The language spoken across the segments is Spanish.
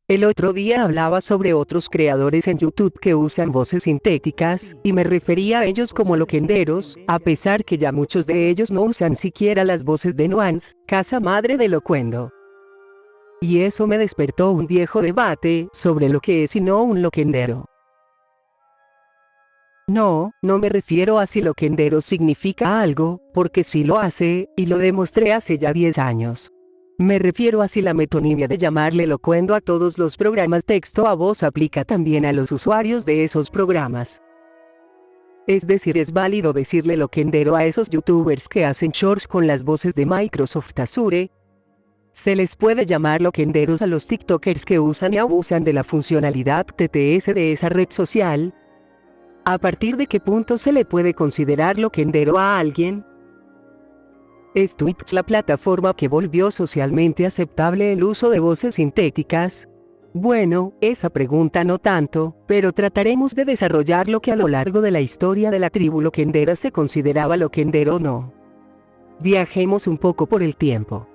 El otro día hablaba sobre otros creadores en YouTube que usan voces sintéticas, y me refería a ellos como loquenderos, a pesar que ya muchos de ellos no usan siquiera las voces de Nuance, casa madre de Loquendo. Y eso me despertó un viejo debate sobre lo que es y no un loquendero. No me refiero a si loquendero significa algo, porque sí lo hace, y lo demostré hace ya 10 años. Me refiero a si la metonimia de llamarle locuendo a todos los programas texto a voz aplica también a los usuarios de esos programas. Es decir, es válido decirle loquendero a esos youtubers que hacen shorts con las voces de Microsoft Azure. Se les puede llamar loquenderos a los tiktokers que usan y abusan de la funcionalidad TTS de esa red social. ¿A partir de qué punto se le puede considerar loquendero a alguien? ¿Es Twitch la plataforma que volvió socialmente aceptable el uso de voces sintéticas? Bueno, esa pregunta no tanto, pero trataremos de desarrollar lo que a lo largo de la historia de la tribu loquendera se consideraba loquendero o no. Viajemos un poco por el tiempo.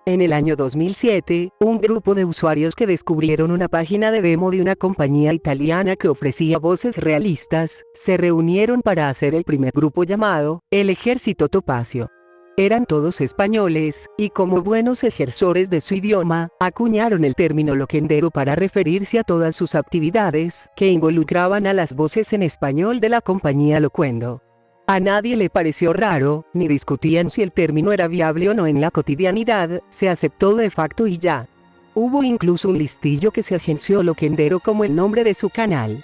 En el año 2007, un grupo de usuarios que descubrieron una página de demo de una compañía italiana que ofrecía voces realistas, se reunieron para hacer el primer grupo llamado, el Ejército Topacio. Eran todos españoles, y como buenos ejersores de su idioma, acuñaron el término loquendero para referirse a todas sus actividades que involucraban a las voces en español de la compañía Loquendo. A nadie le pareció raro, ni discutían si el término era viable o no en la cotidianidad, se aceptó de facto y ya. Hubo incluso un listillo que se agenció Loquendero como el nombre de su canal.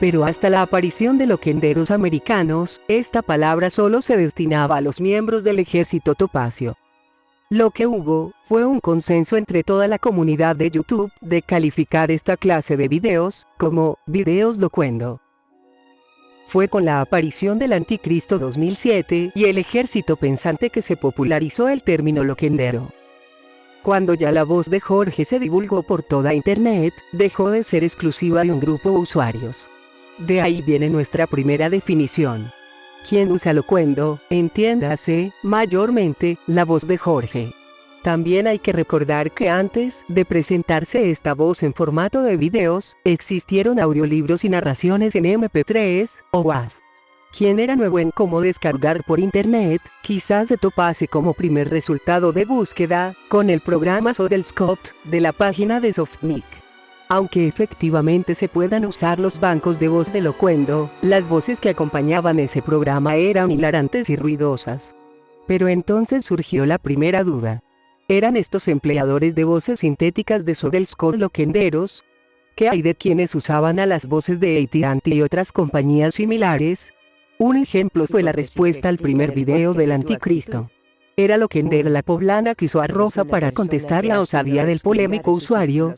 Pero hasta la aparición de loquenderos americanos, esta palabra solo se destinaba a los miembros del Ejército Topacio. Lo que hubo, fue un consenso entre toda la comunidad de YouTube, de calificar esta clase de videos, como, videos loquendo. Fue con la aparición del Anticristo 2007 y el Ejército Pensante que se popularizó el término loquendero. Cuando ya la voz de Jorge se divulgó por toda Internet, dejó de ser exclusiva de un grupo de usuarios. De ahí viene nuestra primera definición. ¿Quién usa loquendo? Entiéndase, mayormente, la voz de Jorge. También hay que recordar que antes de presentarse esta voz en formato de videos, existieron audiolibros y narraciones en MP3 o WAV. Quien era nuevo en cómo descargar por internet, quizás se topase como primer resultado de búsqueda, con el programa Sodelscope, de la página de Softnik. Aunque efectivamente se puedan usar los bancos de voz de Loquendo, las voces que acompañaban ese programa eran hilarantes y ruidosas. Pero entonces surgió la primera duda. ¿Eran estos empleadores de voces sintéticas de Sodelscope loquenderos? ¿Qué hay de quienes usaban a las voces de AT&T y otras compañías similares? Un ejemplo fue la respuesta al primer video del Anticristo. Era loquendera la poblana que usó a Rosa para contestar la osadía del polémico usuario.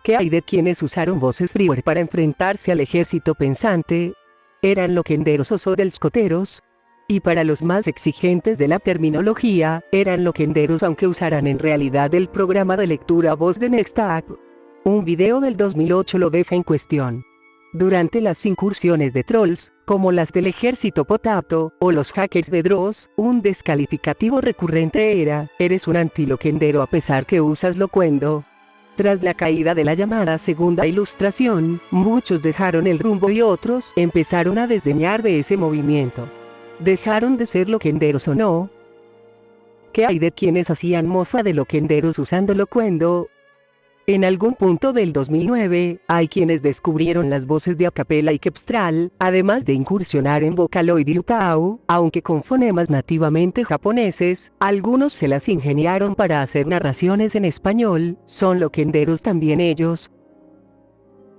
¿Qué hay de quienes usaron voces freeware para enfrentarse al Ejército Pensante? ¿Eran loquenderos o sodelscoteros? Y para los más exigentes de la terminología, eran loquenderos aunque usaran en realidad el programa de lectura voz de Nextapp. Un video del 2008 lo deja en cuestión. Durante las incursiones de trolls, como las del Ejército Potato, o los hackers de Dross, un descalificativo recurrente era, eres un antiloquendero a pesar que usas loquendo. Tras la caída de la llamada segunda ilustración, muchos dejaron el rumbo y otros empezaron a desdeñar de ese movimiento. ¿Dejaron de ser loquenderos o no? ¿Qué hay de quienes hacían mofa de loquenderos usando loquendo? En algún punto del 2009, hay quienes descubrieron las voces de Acapela y Kepstral, además de incursionar en Vocaloid y Utao, aunque con fonemas nativamente japoneses, algunos se las ingeniaron para hacer narraciones en español, ¿son loquenderos también ellos?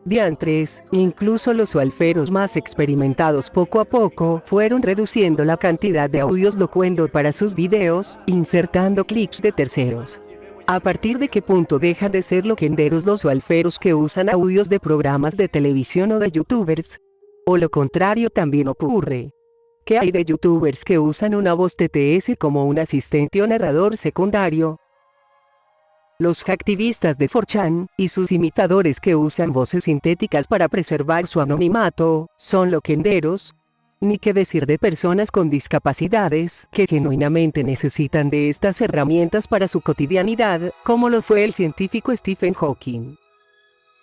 Diantres, incluso los sualferos más experimentados poco a poco fueron reduciendo la cantidad de audios loquendo para sus videos, insertando clips de terceros. ¿A partir de qué punto dejan de ser loquenderos los sualferos que usan audios de programas de televisión o de youtubers? O lo contrario también ocurre. ¿Qué hay de youtubers que usan una voz TTS como un asistente o narrador secundario? Los hacktivistas de 4chan, y sus imitadores que usan voces sintéticas para preservar su anonimato, ¿son loquenderos? Ni qué decir de personas con discapacidades que genuinamente necesitan de estas herramientas para su cotidianidad, como lo fue el científico Stephen Hawking.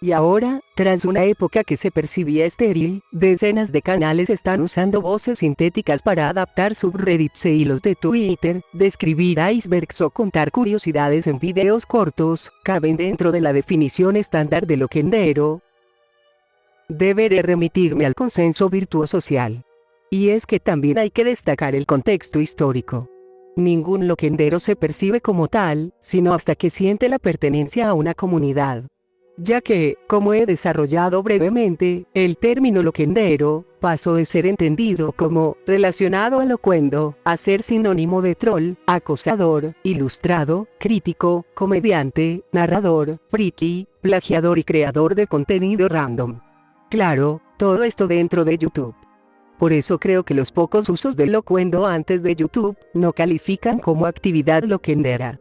Y ahora, tras una época que se percibía estéril, decenas de canales están usando voces sintéticas para adaptar subreddits e hilos de Twitter, describir icebergs o contar curiosidades en videos cortos, caben dentro de la definición estándar de loquendero. Deberé remitirme al consenso virtuosocial. Y es que también hay que destacar el contexto histórico. Ningún loquendero se percibe como tal, sino hasta que siente la pertenencia a una comunidad. Ya que, como he desarrollado brevemente, el término loquendero pasó de ser entendido como relacionado a locuendo, a ser sinónimo de troll, acosador, ilustrado, crítico, comediante, narrador, friki, plagiador y creador de contenido random. Claro, todo esto dentro de YouTube. Por eso creo que los pocos usos del locuendo antes de YouTube no califican como actividad loquendera.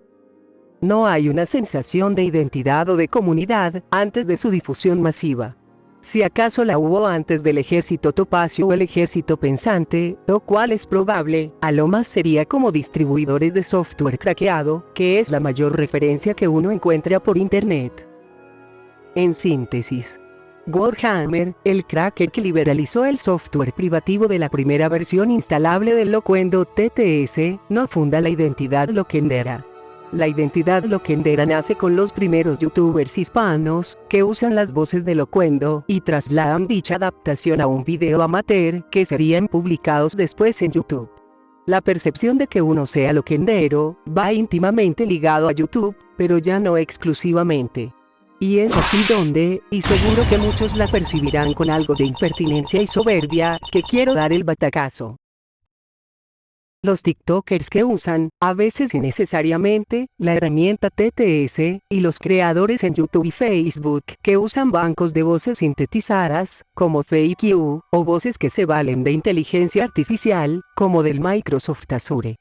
No hay una sensación de identidad o de comunidad antes de su difusión masiva. Si acaso la hubo antes del ejército topacio o el ejército pensante, lo cual es probable, a lo más sería como distribuidores de software craqueado, que es la mayor referencia que uno encuentra por internet. En síntesis, Warhammer, el cracker que liberalizó el software privativo de la primera versión instalable del loquendo TTS, no funda la identidad loquendera. La identidad loquendera nace con los primeros youtubers hispanos, que usan las voces de loquendo y trasladan dicha adaptación a un video amateur, que serían publicados después en YouTube. La percepción de que uno sea loquendero, va íntimamente ligado a YouTube, pero ya no exclusivamente. Y es aquí donde, y seguro que muchos la percibirán con algo de impertinencia y soberbia, que quiero dar el batacazo. Los TikTokers que usan, a veces innecesariamente, la herramienta TTS, y los creadores en YouTube y Facebook que usan bancos de voces sintetizadas, como FakeU, o voces que se valen de inteligencia artificial, como del Microsoft Azure.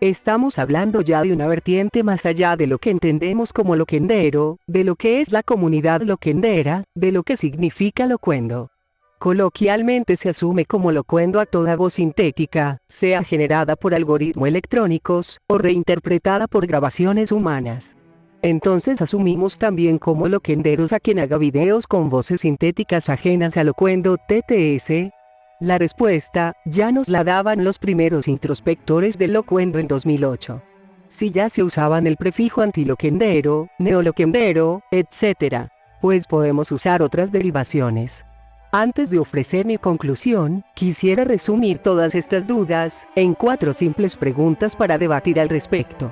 Estamos hablando ya de una vertiente más allá de lo que entendemos como loquendero, de lo que es la comunidad loquendera, de lo que significa locuendo. Coloquialmente se asume como locuendo a toda voz sintética, sea generada por algoritmos electrónicos, o reinterpretada por grabaciones humanas. Entonces asumimos también como loquenderos a quien haga videos con voces sintéticas ajenas a locuendo TTS. La respuesta, ya nos la daban los primeros introspectores del locuendo en 2008. Si ya se usaban el prefijo antiloquendero, neoloquendero, etc., pues podemos usar otras derivaciones. Antes de ofrecer mi conclusión, quisiera resumir todas estas dudas en 4 simples preguntas para debatir al respecto.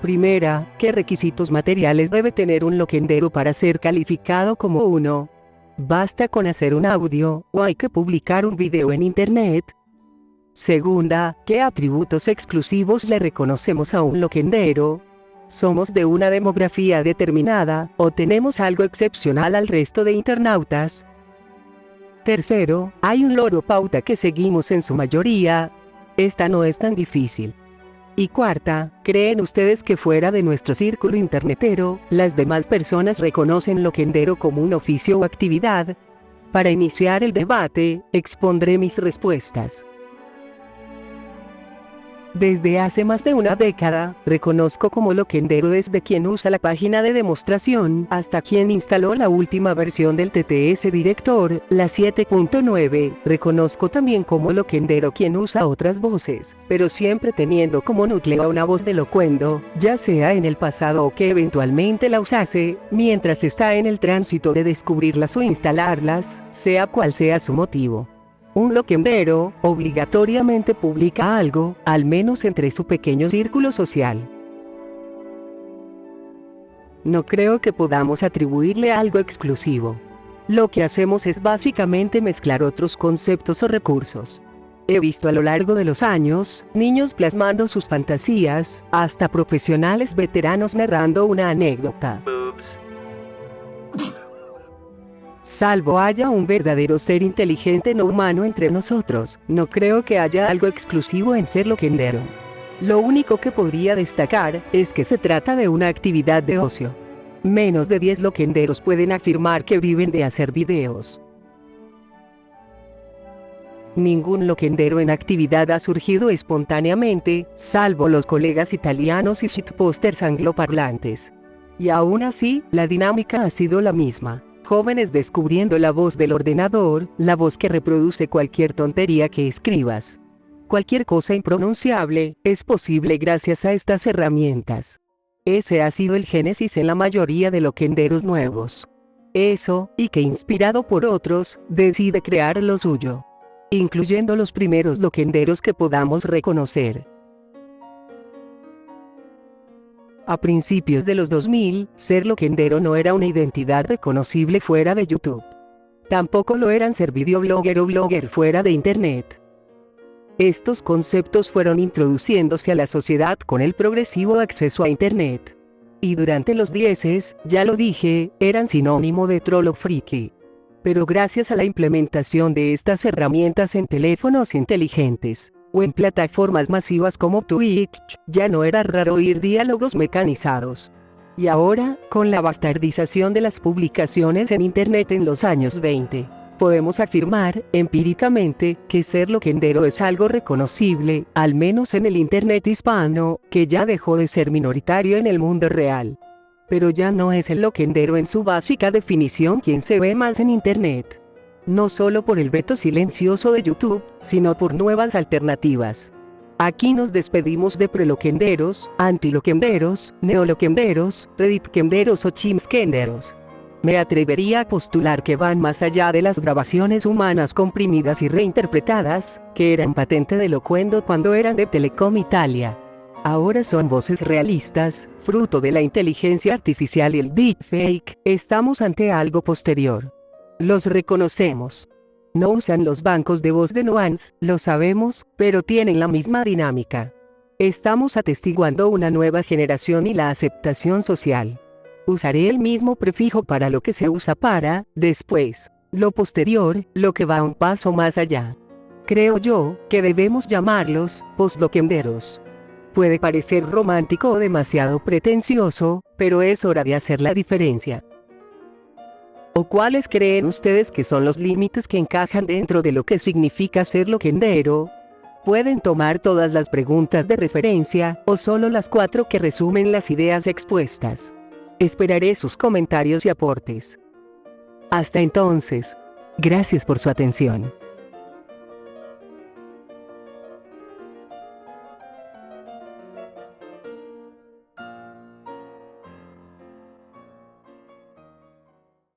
Primera, ¿qué requisitos materiales debe tener un loquendero para ser calificado como uno? ¿Basta con hacer un audio, o hay que publicar un video en internet? Segunda, ¿qué atributos exclusivos le reconocemos a un loquendero? ¿Somos de una demografía determinada, o tenemos algo excepcional al resto de internautas? Tercero, ¿hay un loro pauta que seguimos en su mayoría? Esta no es tan difícil. Y cuarta, ¿creen ustedes que fuera de nuestro círculo internetero, las demás personas reconocen loquendero como un oficio o actividad? Para iniciar el debate, expondré mis respuestas. Desde hace más de una década, reconozco como loquendero desde quien usa la página de demostración, hasta quien instaló la última versión del TTS Director, la 7.9, reconozco también como loquendero quien usa otras voces, pero siempre teniendo como núcleo a una voz de locuendo, ya sea en el pasado o que eventualmente la usase, mientras está en el tránsito de descubrirlas o instalarlas, sea cual sea su motivo. Un loquendero, obligatoriamente publica algo, al menos entre su pequeño círculo social. No creo que podamos atribuirle algo exclusivo. Lo que hacemos es básicamente mezclar otros conceptos o recursos. He visto a lo largo de los años, niños plasmando sus fantasías, hasta profesionales veteranos narrando una anécdota. Salvo haya un verdadero ser inteligente no humano entre nosotros, no creo que haya algo exclusivo en ser loquendero. Lo único que podría destacar, es que se trata de una actividad de ocio. Menos de 10 loquenderos pueden afirmar que viven de hacer videos. Ningún loquendero en actividad ha surgido espontáneamente, salvo los colegas italianos y shitposters angloparlantes. Y aún así, la dinámica ha sido la misma. Jóvenes descubriendo la voz del ordenador, la voz que reproduce cualquier tontería que escribas. Cualquier cosa impronunciable, es posible gracias a estas herramientas. Ese ha sido el génesis en la mayoría de loquenderos nuevos. Eso, y que inspirado por otros, decide crear lo suyo. Incluyendo los primeros loquenderos que podamos reconocer. A principios de los 2000, ser loquendero no era una identidad reconocible fuera de YouTube. Tampoco lo eran ser videoblogger o blogger fuera de Internet. Estos conceptos fueron introduciéndose a la sociedad con el progresivo acceso a Internet. Y durante los 10s, ya lo dije, eran sinónimo de troll o friki. Pero gracias a la implementación de estas herramientas en teléfonos inteligentes, o en plataformas masivas como Twitch, ya no era raro oír diálogos mecanizados. Y ahora, con la bastardización de las publicaciones en Internet en los años 20, podemos afirmar, empíricamente, que ser loquendero es algo reconocible, al menos en el Internet hispano, que ya dejó de ser minoritario en el mundo real. Pero ya no es el loquendero en su básica definición quien se ve más en Internet. No solo por el veto silencioso de YouTube, sino por nuevas alternativas. Aquí nos despedimos de preloquenderos, antiloquenderos, neoloquenderos, redditquenderos o chimsquenderos. Me atrevería a postular que van más allá de las grabaciones humanas comprimidas y reinterpretadas, que eran patente de locuendo cuando eran de Telecom Italia. Ahora son voces realistas, fruto de la inteligencia artificial y el deepfake. Estamos ante algo posterior. Los reconocemos. No usan los bancos de voz de Nuance, lo sabemos, pero tienen la misma dinámica. Estamos atestiguando una nueva generación y la aceptación social. Usaré el mismo prefijo para lo que se usa para, después, lo posterior, lo que va un paso más allá. Creo yo, que debemos llamarlos, postloquenderos. Puede parecer romántico o demasiado pretencioso, pero es hora de hacer la diferencia. ¿O cuáles creen ustedes que son los límites que encajan dentro de lo que significa ser loquendero? Pueden tomar todas las preguntas de referencia, o solo las 4 que resumen las ideas expuestas. Esperaré sus comentarios y aportes. Hasta entonces. Gracias por su atención.